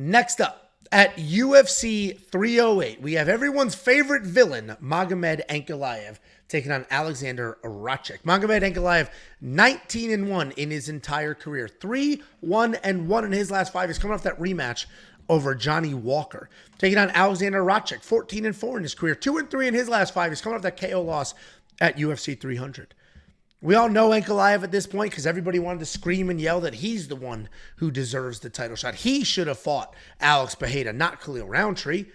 Next up, at UFC 308, we have everyone's favorite villain, Magomed Ankalaev, taking on Aleksandar Rakic. Magomed Ankalaev, 19-1 in his entire career. 3-1-1 in his last 5. He's coming off that rematch over Johnny Walker. Taking on Aleksandar Rakic, 14-4 in his career. 2-3 in his last 5. He's coming off that KO loss at UFC 300. We all know Ankalaev at this point because everybody wanted to scream and yell that he's the one who deserves the title shot. He should have fought Alex Pereira, not Khalil Roundtree.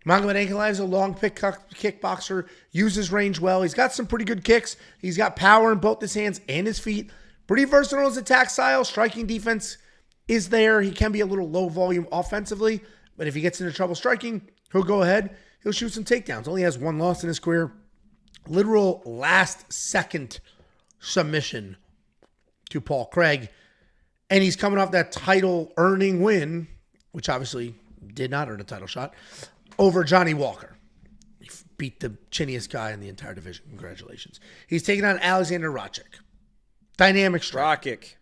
Magomed Ankalaev is a long kickboxer, uses range well. He's got some pretty good kicks. He's got power in both his hands and his feet. Pretty versatile in his attack style. Striking defense is there. He can be a little low volume offensively, but if he gets into trouble striking, he'll go ahead. He'll shoot some takedowns. Only has one loss in his career. Literal last second submission to Paul Craig. And he's coming off that title earning win, which obviously did not earn a title shot, over Johnny Walker. He beat the chinniest guy in the entire division. Congratulations. He's taking on Aleksandar Rakic. Dynamic strike. Rakic.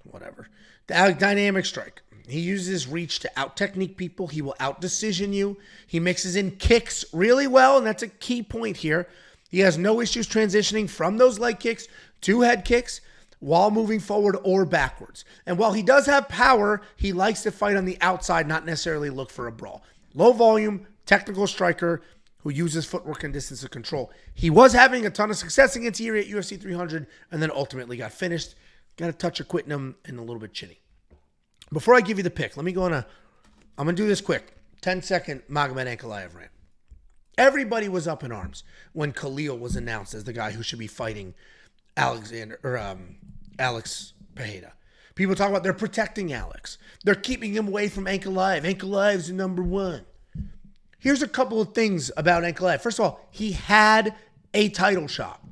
Whatever. The dynamic strike. He uses his reach to out-technique people. He will out-decision you. He mixes in kicks really well, and that's a key point here. He has no issues transitioning from those leg kicks to head kicks while moving forward or backwards. And while he does have power, he likes to fight on the outside, not necessarily look for a brawl. Low volume, technical striker who uses footwork and distance to control. He was having a ton of success against Erie at UFC 300 and then ultimately got finished. Got a touch of quitting him and a little bit chinny. Before I give you the pick, let me go on I'm going to do this quick. 10-second Magomed Ankalaev rant. Everybody was up in arms when Khalil was announced as the guy who should be fighting Alex Pereira. People talk about they're protecting Alex. They're keeping him away from Ankalaev. Ankalaev's the number one. Here's a couple of things about Ankalaev. First of all, he had a title shot.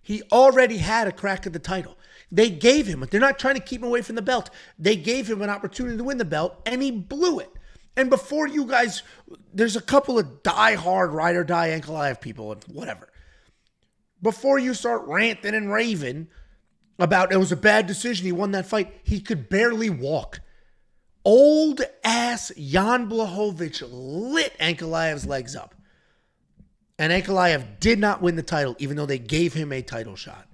He already had a crack at the title. They gave him, they're not trying to keep him away from the belt. They gave him an opportunity to win the belt, and he blew it. And before you guys, there's a couple of die-hard, ride-or-die Ankalaev people and whatever. Before you start ranting and raving about it was a bad decision, he won that fight, he could barely walk. Old-ass Jan Blachowicz lit Ankalaev's legs up. And Ankalaev did not win the title, even though they gave him a title shot.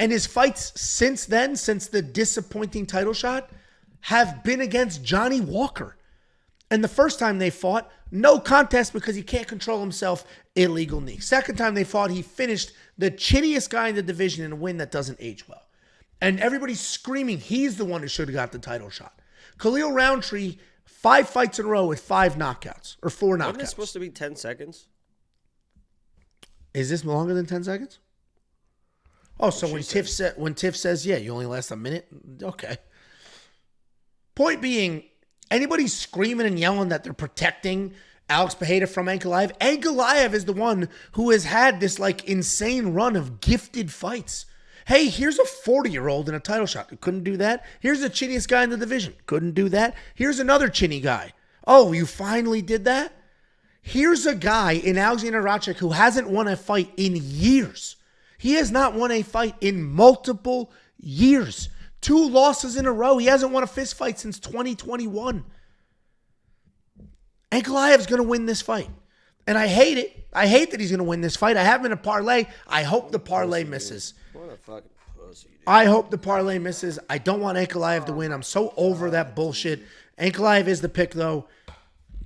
And his fights since then, since the disappointing title shot, have been against Johnny Walker. And the first time they fought, no contest because he can't control himself, illegal knee. Second time they fought, he finished the chinniest guy in the division in a win that doesn't age well. And everybody's screaming he's the one who should have got the title shot. Khalil Roundtree, 5 fights in a row with 5 knockouts, or 4 knockouts. Wasn't it supposed to be 10 seconds? Is this longer than 10 seconds? Oh, so when Tiff says, yeah, you only last a minute? Okay. Point being, anybody screaming and yelling that they're protecting Alex Pereira from Ankalaev, Ankalaev is the one who has had this like insane run of gifted fights. Hey, here's a 40-year-old in a title shot. Couldn't do that. Here's the chinniest guy in the division. Couldn't do that. Here's another chinny guy. Oh, you finally did that? Here's a guy in Aleksandar Rakic who hasn't won a fight in years. He has not won a fight in multiple years. 2 losses in a row. He hasn't won a fist fight since 2021. Ankalaev's going to win this fight. And I hate it. I hate that he's going to win this fight. I have him in a parlay. I hope the parlay misses. What a fucking pussy, dude. I hope the parlay misses. I don't want Ankalaev to win. I'm so over that bullshit. Ankalaev is the pick, though.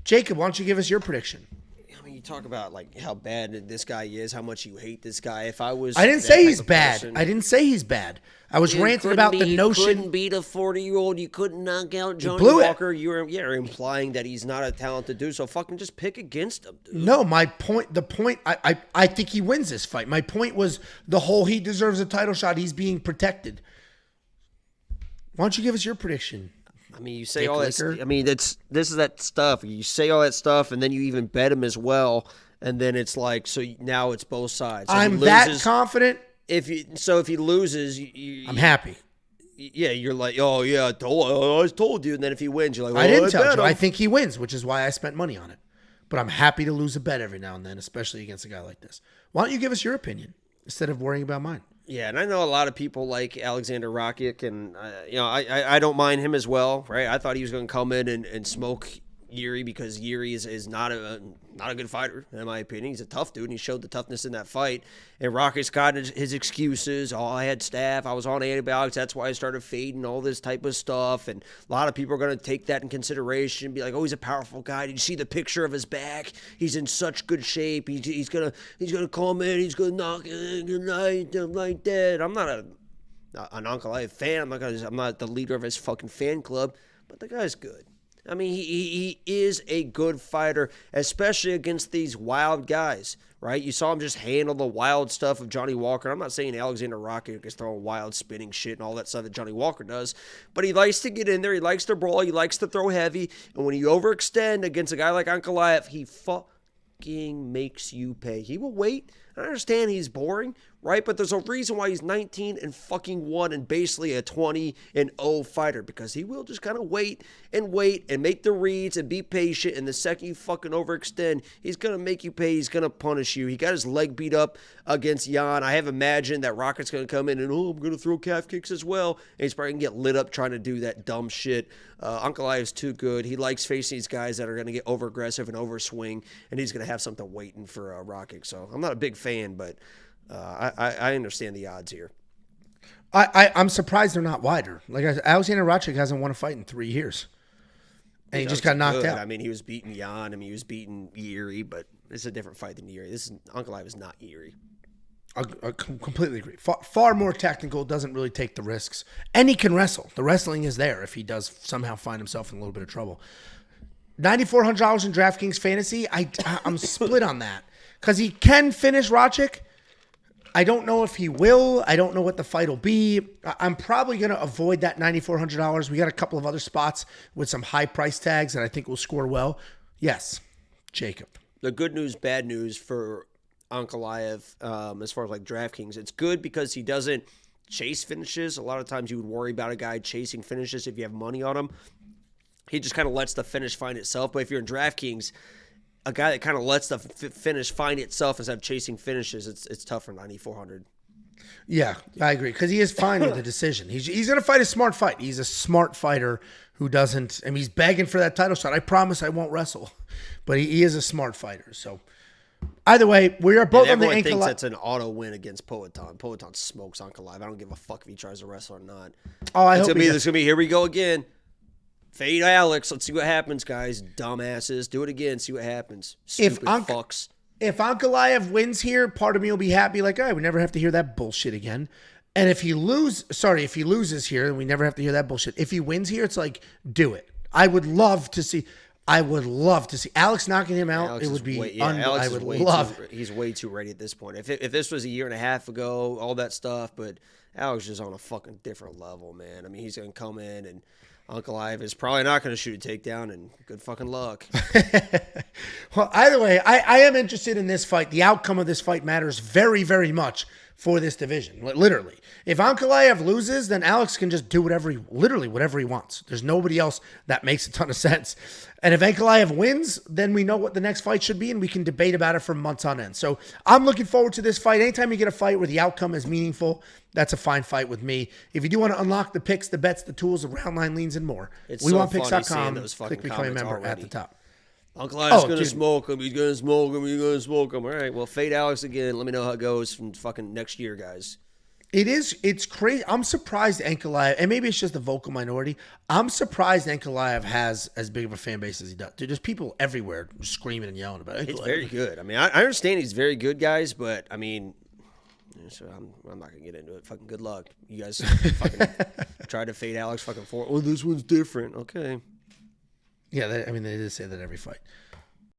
Jacob, why don't you give us your prediction? I mean, you talk about like how bad this guy is, how much you hate this guy. If I didn't say he's bad. I didn't say he's bad. I was ranting about the notion. You couldn't beat a 40-year-old. You couldn't knock out Johnny Walker. You're implying that he's not a talented dude. So fucking just pick against him, dude. No, my point. The point. I think he wins this fight. My point was the whole he deserves a title shot. He's being protected. Why don't you give us your prediction? I mean, you say all that. I mean, this is that stuff. You say all that stuff, and then you even bet him as well, and then it's like, so now it's both sides. So I'm that confident. If he loses, I'm happy. Yeah, you're like, oh yeah, I told you. And then if he wins, you're like, I didn't tell you. I think he wins, which is why I spent money on it. But I'm happy to lose a bet every now and then, especially against a guy like this. Why don't you give us your opinion instead of worrying about mine? Yeah, and I know a lot of people like Aleksandar Rakic, and I don't mind him as well, right? I thought he was going to come in and smoke Yuri because Yuri is not a good fighter, in my opinion. He's a tough dude, and he showed the toughness in that fight. And Racic's got his excuses. Oh, I had staph. I was on antibiotics. That's why I started fading, all this type of stuff. And a lot of people are going to take that in consideration and be like, oh, he's a powerful guy. Did you see the picture of his back? He's in such good shape. He's gonna come in. He's going to knock it like that. I'm not an Ankalaev fan. I'm not the leader of his fucking fan club, but the guy's good. I mean, he is a good fighter, especially against these wild guys, right? You saw him just handle the wild stuff of Johnny Walker. I'm not saying Aleksandar Rakic is throwing wild spinning shit and all that stuff that Johnny Walker does, but he likes to get in there. He likes to brawl. He likes to throw heavy. And when you overextend against a guy like Ankalaev, he fucking makes you pay. He will wait. I understand he's boring, right? But there's a reason why he's 19-1 and basically a 20-0 fighter, because he will just kind of wait and make the reads and be patient. And the second you fucking overextend, he's going to make you pay. He's going to punish you. He got his leg beat up against Jan. I have imagined that Rocket's going to come in and, I'm going to throw calf kicks as well. And he's probably going to get lit up trying to do that dumb shit. Ankalaev's too good. He likes facing these guys that are going to get over-aggressive and overswing, and he's going to have something waiting for Rakic. So I'm not a big fan, but I understand the odds here. I'm surprised they're not wider. Like Aleksandar Rakic hasn't won a fight in 3 years, and he just got knocked out. I mean, he was beating Jan. I mean, he was beating Yuri, but it's a different fight than Yuri. Ankalaev is not Yuri. I completely agree. Far more technical, doesn't really take the risks. And he can wrestle. The wrestling is there if he does somehow find himself in a little bit of trouble. $9,400 in DraftKings Fantasy. I'm split on that because he can finish Rakic. I don't know if he will. I don't know what the fight will be. I'm probably going to avoid that $9,400. We got a couple of other spots with some high price tags that I think will score well. Yes, Jacob. The good news, bad news for Ankalaev, as far as like DraftKings, it's good because he doesn't chase finishes. A lot of times you would worry about a guy chasing finishes if you have money on him. He just kind of lets the finish find itself. But if you're in DraftKings, a guy that kind of lets the finish find itself instead of chasing finishes, it's tough for 9,400. Yeah, I agree, because he is fine with the decision. He's going to fight a smart fight. He's a smart fighter who doesn't. I mean, he's begging for that title shot. I promise I won't wrestle, but he is a smart fighter. So. Either way, we are both on the Ankalaev. Everyone thinks that's an auto win against Poatan. Poatan smokes Ankalaev. I don't give a fuck if he tries to wrestle or not. Oh, I hope it's gonna be. Here we go again. Fade Alex. Let's see what happens, guys. Dumbasses. Do it again. See what happens. Stupid fucks. If Ankalaev wins here, part of me will be happy. Like, we never have to hear that bullshit again. And if he loses here, then we never have to hear that bullshit. If he wins here, it's like, do it. I would love to see Alex knocking him out. Alex it would be. I would love. He's way too ready at this point. If this was a year and a half ago, all that stuff, but Alex is on a fucking different level, man. I mean, he's gonna come in, and Ankalaev is probably not gonna shoot a takedown, and good fucking luck. Well, either way, I am interested in this fight. The outcome of this fight matters very, very much for this division. Literally. If Ankalaev loses, then Alex can just do whatever he wants. There's nobody else that makes a ton of sense. And if Ankalaev wins, then we know what the next fight should be, and we can debate about it for months on end. So I'm looking forward to this fight. Anytime you get a fight where the outcome is meaningful, that's a fine fight with me. If you do want to unlock the picks, the bets, the tools, the round line leans, and more, WeWantPicks.com. Click become a member at the top. Ankalaev's going to smoke him. He's going to smoke him. He's going to smoke him. All right, well, fade Alex again. Let me know how it goes from fucking next year, guys. It's crazy. I'm surprised Ankalaev, and maybe it's just the vocal minority. I'm surprised Ankalaev has as big of a fan base as he does. Dude, there's people everywhere screaming and yelling about it. It's very good. I mean, I understand he's very good, guys, but I mean, so I'm not gonna get into it. Fucking good luck. You guys fucking try to fade Alex fucking for. Oh, this one's different. Okay. Yeah, they did say that every fight.